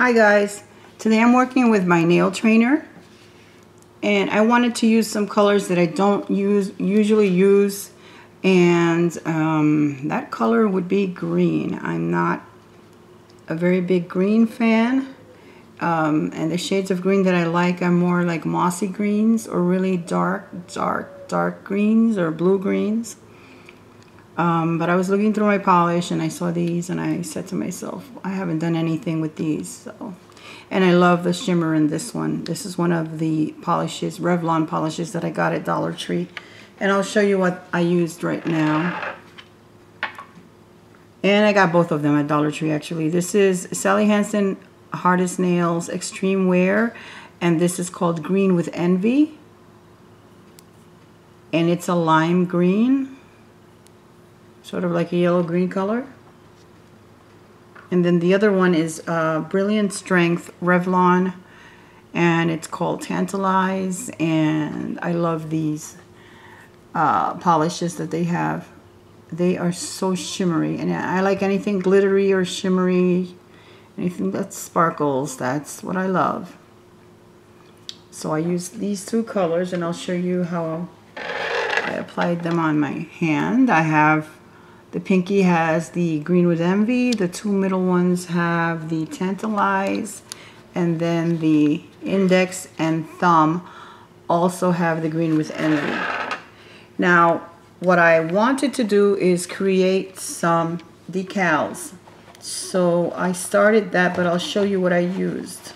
Hi guys, today I'm working with my nail trainer and I wanted to use some colors that I don't usually use, and that color would be green. I'm not a very big green fan, and the shades of green that I like are more like mossy greens or really dark greens or blue greens. But I was looking through my polish and I saw these and I said to myself, I haven't done anything with these. So, and I love the shimmer in this one. This is one of the polishes, Revlon polishes that I got at Dollar Tree. And I'll show you what I used right now. And I got both of them at Dollar Tree actually. This is Sally Hansen Hardest Nails Extreme Wear. And this is called Green with Envy. And it's a lime green. Sort of like a yellow-green color. And then the other one is Brilliant Strength Revlon, and it's called Tantalize, and I love these polishes that they have. They are so shimmery, and I like anything glittery or shimmery, anything that sparkles. That's what I love. So I used these two colors, and I'll show you how I applied them on my hand. I have the pinky has the Green with Envy, the two middle ones have the Tantalize, and then the index and thumb also have the Green with Envy. Now, what I wanted to do is create some decals. So I started that, but I'll show you what I used.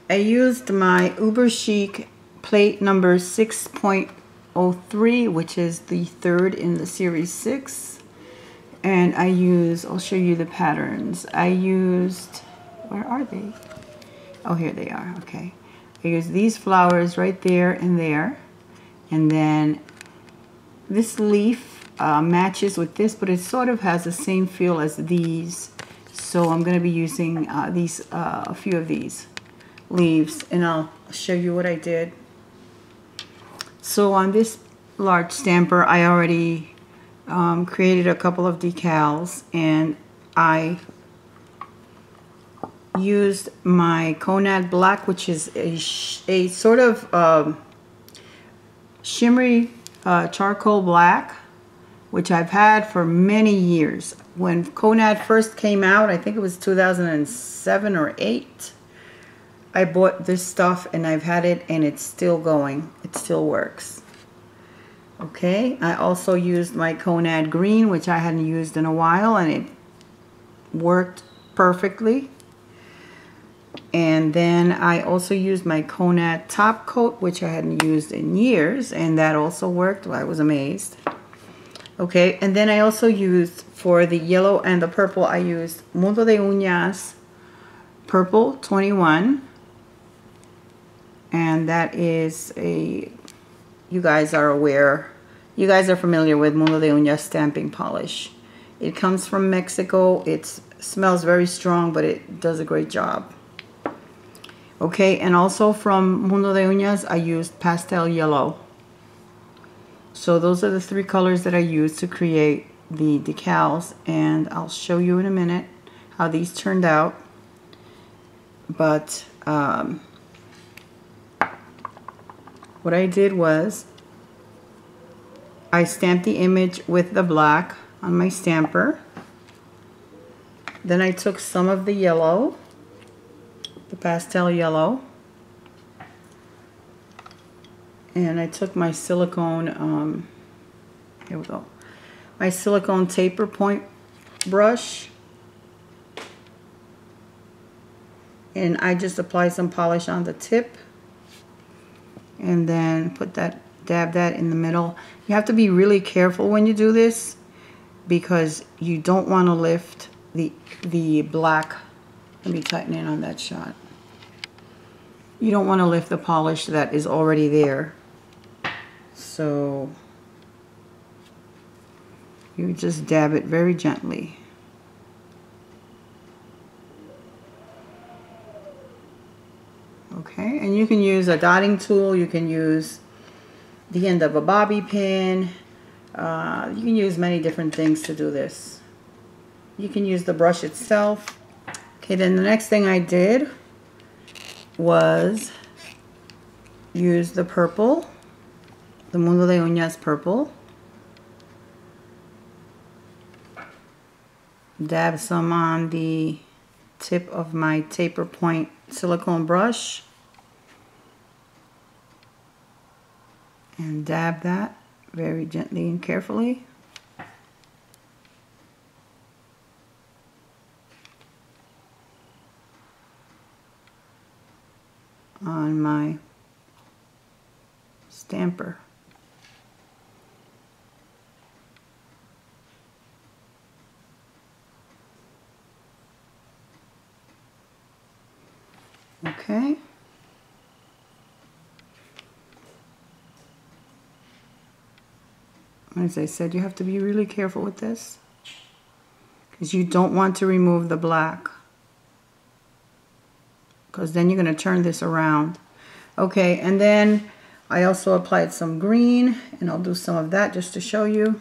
I used my Uber Chic plate number 6.03, which is the third in the series 6, and I'll show you the patterns. I used, where are they? Oh, here they are. Okay, I used these flowers right there, and then this leaf matches with this, but it sort of has the same feel as these, so I'm going to be using a few of these leaves, and I'll show you what I did. So on this large stamper, I already created a couple of decals, and I used my Conad Black, which is a sort of shimmery charcoal black, which I've had for many years. When Conad first came out, I think it was 2007 or 8, I bought this stuff and I've had it and it's still going. It still works. Okay, I also used my Conad Green, which I hadn't used in a while, and it worked perfectly. And then I also used my Conad Top Coat, which I hadn't used in years, and that also worked. I was amazed. Okay, and then I also used, for the yellow and the purple, I used Mundo de Uñas Purple 21. And that is you guys are familiar with Mundo de Uñas stamping polish. It comes from Mexico. It smells very strong, but it does a great job. Okay, and also from Mundo de Uñas, I used Pastel Yellow. So those are the three colors that I used to create the decals, and I'll show you in a minute how these turned out. But what I did was I stamped the image with the black on my stamper. Then I took some of the yellow, the pastel yellow, and I took my silicone, here we go, my silicone taper point brush, and I just applied some polish on the tip. And then dab that in the middle. You have to be really careful when you do this because you don't want to lift the black. Let me tighten in on that shot. You don't want to lift the polish that is already there. So you just dab it very gently. Okay, and you can use a dotting tool, you can use the end of a bobby pin, you can use many different things to do this. You can use the brush itself. Okay, then the next thing I did was use the purple, the Mundo de Uñas purple. Dab some on the tip of my taper point silicone brush. And dab that very gently and carefully. On my stamper. Okay. As I said, you have to be really careful with this because you don't want to remove the black, because then you're going to turn this around. Okay, and then I also applied some green, and I'll do some of that just to show you.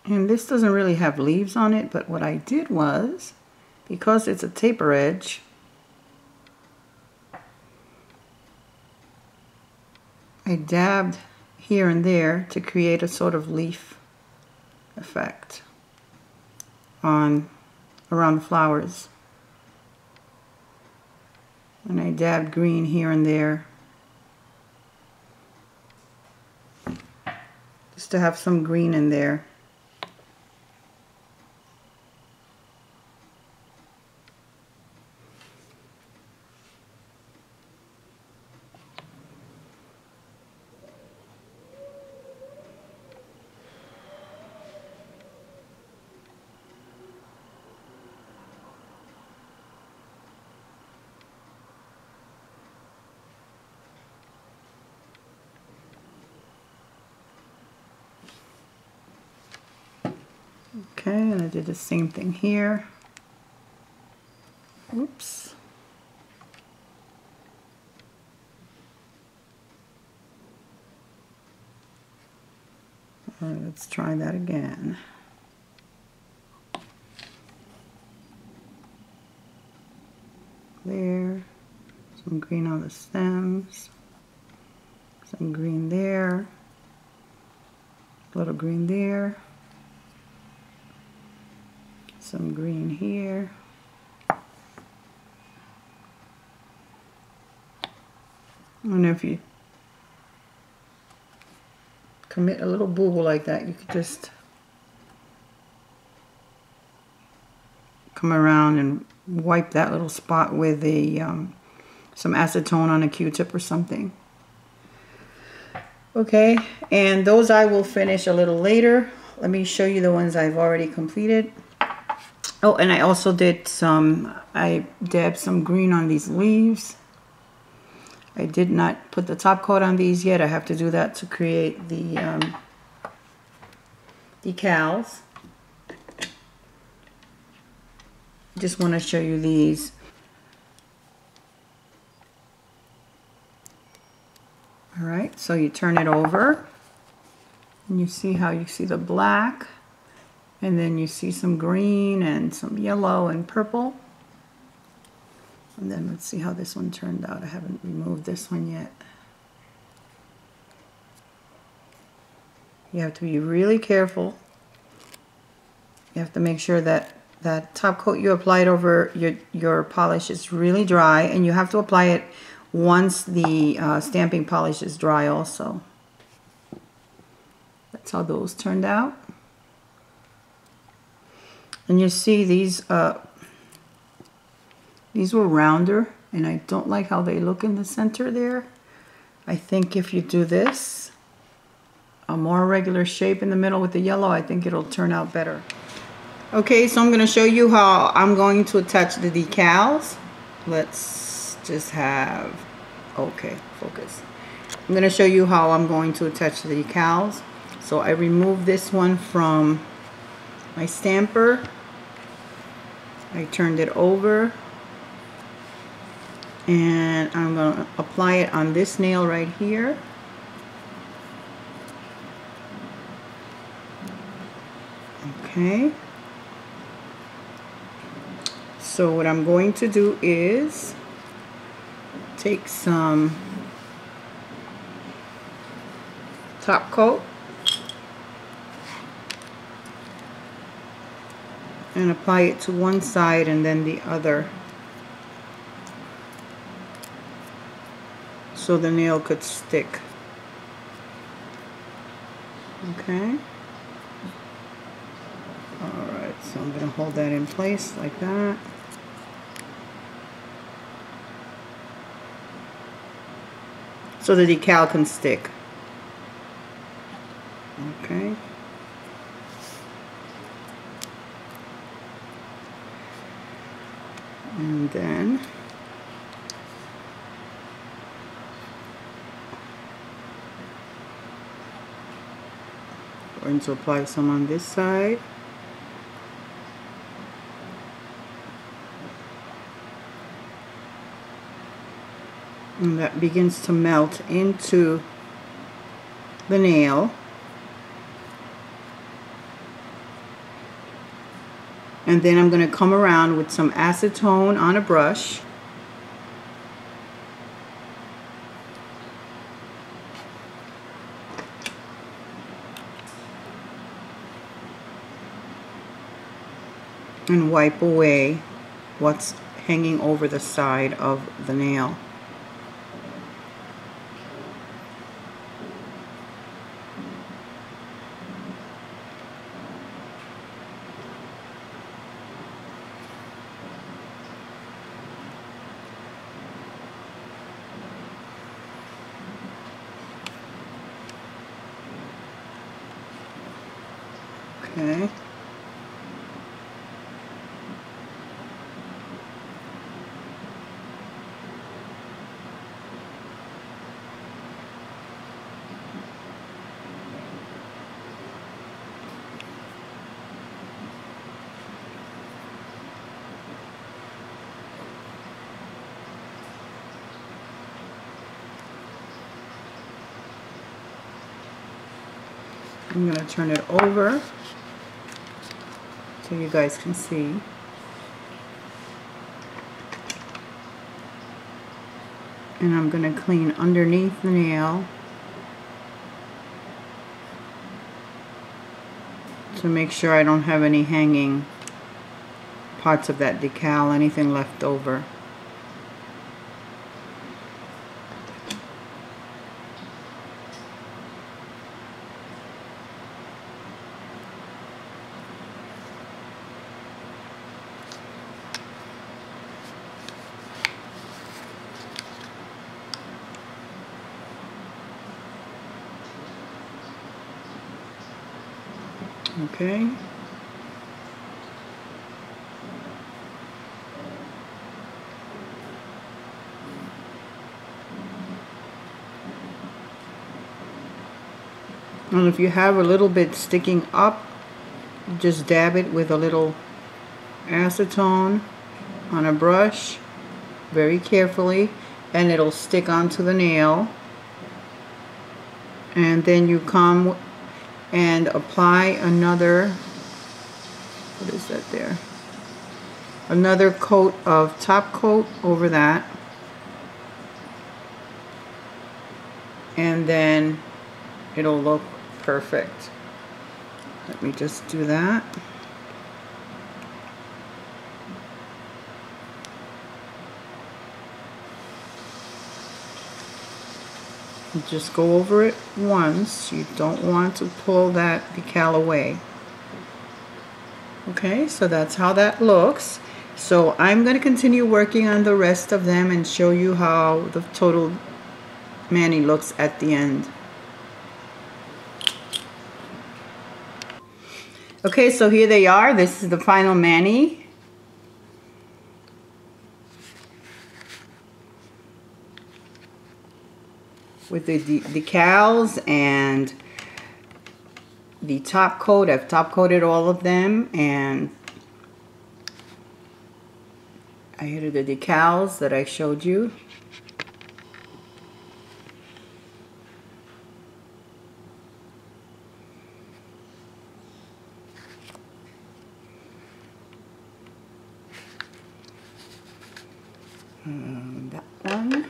And this doesn't really have leaves on it, but what I did was, because it's a taper edge, I dabbed here and there to create a sort of leaf effect around the flowers. And I dabbed green here and there just to have some green in there. Okay, and I did the same thing here. Oops. All right, let's try that again. There, some green on the stems, some green there, a little green there. Some green here. And if you commit a little boo-boo like that, you could just come around and wipe that little spot with a some acetone on a Q-tip or something. Okay, and those I will finish a little later. Let me show you the ones I've already completed. Oh, and I also did I dabbed some green on these leaves. I did not put the top coat on these yet. I have to do that to create the decals. Just want to show you these. All right, so you turn it over and you see how you see the black. And then you see some green and some yellow and purple. And then let's see how this one turned out. I haven't removed this one yet. You have to be really careful. You have to make sure that that top coat you applied over your polish is really dry, and you have to apply it once the stamping polish is dry also. That's how those turned out. And you see these were rounder, and I don't like how they look in the center there. I think if you do this, a more regular shape in the middle with the yellow, I think it'll turn out better. Okay, so I'm going to show you how I'm going to attach the decals. Let's just have, okay, focus. I'm going to show you how I'm going to attach the decals. So I removed this one from my stamper. I turned it over And I'm going to apply it on this nail right here. Okay. So what I'm going to do is take some top coat and apply it to one side and then the other, so the nail could stick. Okay. Alright, so I'm going to hold that in place like that. So the decal can stick. Okay. And then we're going to apply some on this side. And that begins to melt into the nail. And then I'm going to come around with some acetone on a brush. And wipe away what's hanging over the side of the nail. Okay. I'm going to turn it over so you guys can see. And I'm going to clean underneath the nail to make sure I don't have any hanging parts of that decal, anything left over. Okay. And if you have a little bit sticking up, just dab it with a little acetone on a brush very carefully, and it'll stick onto the nail. And then you come and apply another, what is that there? Another coat of top coat over that. And then it'll look perfect. Let me just do that. Just go over it once. You don't want to pull that decal away. Okay, so that's how that looks. So I'm going to continue working on the rest of them and show you how the total mani looks at the end. Okay, so here they are. This is the final mani. With the decals and the top coat. I've top coated all of them, and Here are the decals that I showed you. That one.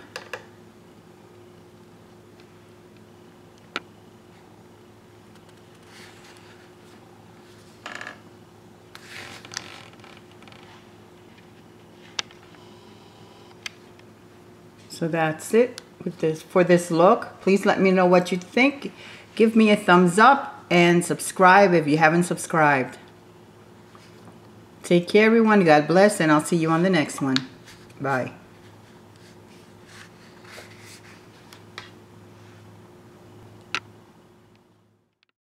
So that's it with this for this look. Please let me know what you think. Give me a thumbs up and subscribe if you haven't subscribed. Take care, everyone. God bless, and I'll see you on the next one. Bye.